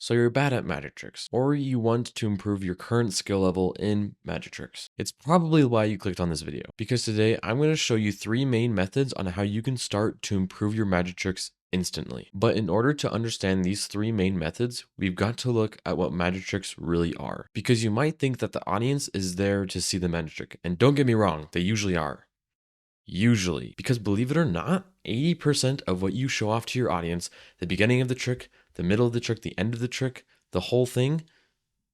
So you're bad at magic tricks, or you want to improve your current skill level in magic tricks. It's probably why you clicked on this video, because today I'm going to show you 3 main methods on how you can start to improve your magic tricks instantly. But in order to understand these 3 main methods, we've got to look at what magic tricks really are. Because you might think that the audience is there to see the magic trick, and don't get me wrong, they usually are. Usually, because believe it or not, 80% of what you show off to your audience, the beginning of the trick, the middle of the trick, the end of the trick, the whole thing,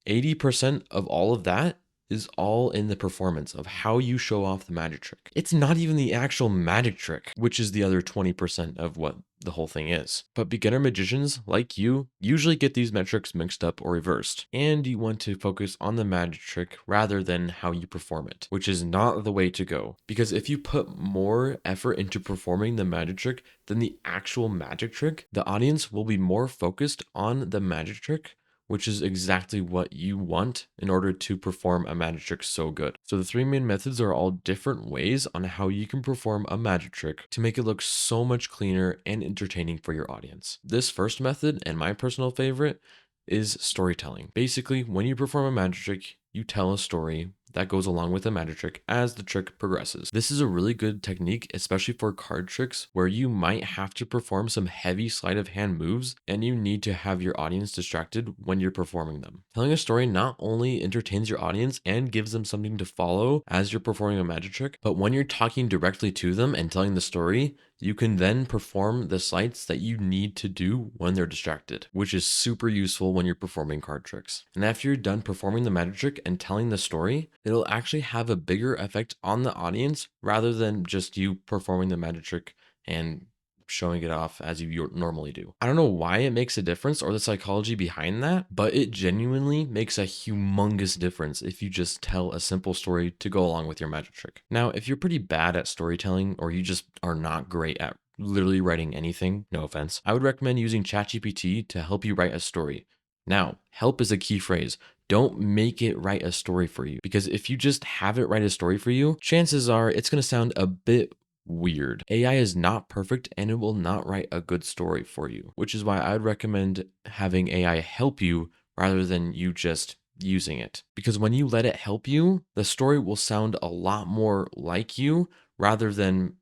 80% of all of that is all in the performance of how you show off the magic trick. It's not even the actual magic trick, which is the other 20% of what the whole thing is. But beginner magicians like you usually get these metrics mixed up or reversed, and you want to focus on the magic trick rather than how you perform it, which is not the way to go. Because if you put more effort into performing the magic trick than the actual magic trick, the audience will be more focused on the magic trick, which is exactly what you want in order to perform a magic trick so good. So the 3 main methods are all different ways on how you can perform a magic trick to make it look so much cleaner and entertaining for your audience. This first method, and my personal favorite, is storytelling. Basically, when you perform a magic trick, you tell a story that goes along with the magic trick as the trick progresses. This is a really good technique, especially for card tricks where you might have to perform some heavy sleight of hand moves and you need to have your audience distracted when you're performing them. Telling a story not only entertains your audience and gives them something to follow as you're performing a magic trick, but when you're talking directly to them and telling the story, you can then perform the sleights that you need to do when they're distracted, which is super useful when you're performing card tricks. And after you're done performing the magic trick and telling the story, it'll actually have a bigger effect on the audience rather than just you performing the magic trick and showing it off as you normally do. I don't know why it makes a difference or the psychology behind that, but it genuinely makes a humongous difference if you just tell a simple story to go along with your magic trick. Now, if you're pretty bad at storytelling or you just are not great at literally writing anything, no offense, I would recommend using ChatGPT to help you write a story. Now, help is a key phrase. Don't make it write a story for you, because if you just have it write a story for you, chances are it's going to sound a bit weird. AI is not perfect and it will not write a good story for you, which is why I'd recommend having AI help you rather than you just using it. Because when you let it help you, the story will sound a lot more like you rather than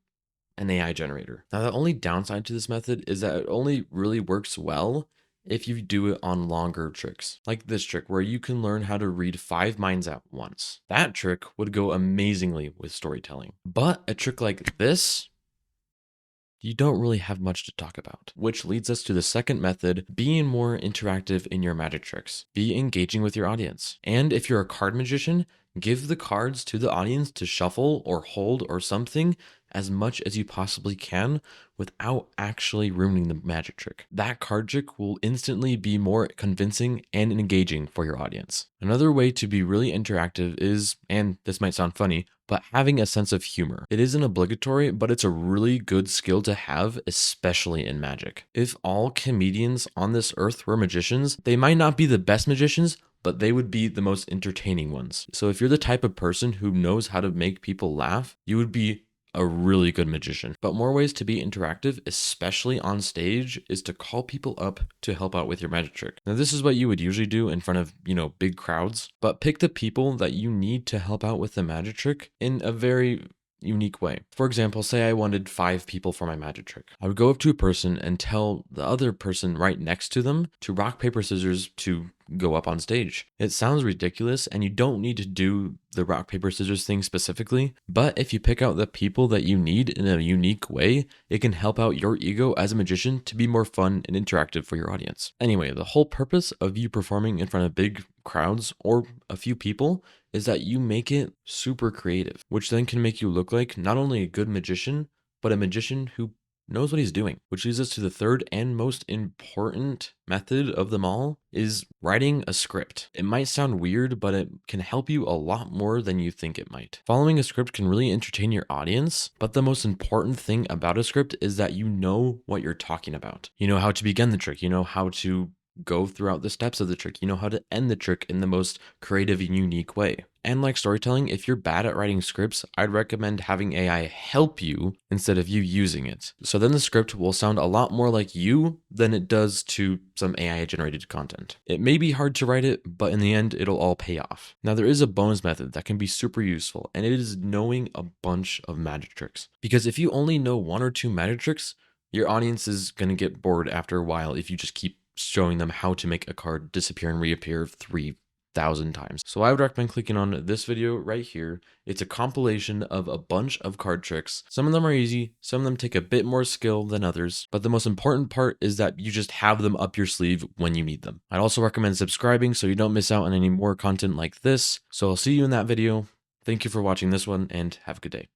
an AI generator. Now, the only downside to this method is that it only really works well if you do it on longer tricks, like this trick where you can learn how to read 5 minds at once. That trick would go amazingly with storytelling. But a trick like this, you don't really have much to talk about, which leads us to the second method, being more interactive in your magic tricks. Be engaging with your audience. And if you're a card magician, give the cards to the audience to shuffle or hold or something as much as you possibly can without actually ruining the magic trick. That card trick will instantly be more convincing and engaging for your audience. Another way to be really interactive is, and this might sound funny, but having a sense of humor. It isn't obligatory, but it's a really good skill to have, especially in magic. If all comedians on this earth were magicians, they might not be the best magicians, but they would be the most entertaining ones. So if you're the type of person who knows how to make people laugh, you would be a really good magician. But more ways to be interactive, especially on stage, is to call people up to help out with your magic trick. Now, this is what you would usually do in front of, big crowds, but pick the people that you need to help out with the magic trick in a very unique way. For example, say I wanted 5 people for my magic trick. I would go up to a person and tell the other person right next to them to rock, paper, scissors to go up on stage. It sounds ridiculous and you don't need to do the rock, paper, scissors thing specifically, but if you pick out the people that you need in a unique way, it can help out your ego as a magician to be more fun and interactive for your audience. Anyway, the whole purpose of you performing in front of big crowds or a few people is that you make it super creative, which then can make you look like not only a good magician, but a magician who knows what he's doing. Which leads us to the third and most important method of them all, is writing a script. It might sound weird, but it can help you a lot more than you think it might. Following a script can really entertain your audience, but the most important thing about a script is that you know what you're talking about. You know how to begin the trick, you know how to go throughout the steps of the trick. You know how to end the trick in the most creative and unique way. And like storytelling, if you're bad at writing scripts, I'd recommend having AI help you instead of you using it. So then the script will sound a lot more like you than it does to some AI generated content. It may be hard to write it, but in the end, it'll all pay off. Now, there is a bonus method that can be super useful, and it is knowing a bunch of magic tricks. Because if you only know one or two magic tricks, your audience is going to get bored after a while if you just keep showing them how to make a card disappear and reappear 3,000 times. So I would recommend clicking on this video right here. It's a compilation of a bunch of card tricks. Some of them are easy, some of them take a bit more skill than others, but the most important part is that you just have them up your sleeve when you need them. I'd also recommend subscribing so you don't miss out on any more content like this. So I'll see you in that video. Thank you for watching this one and have a good day.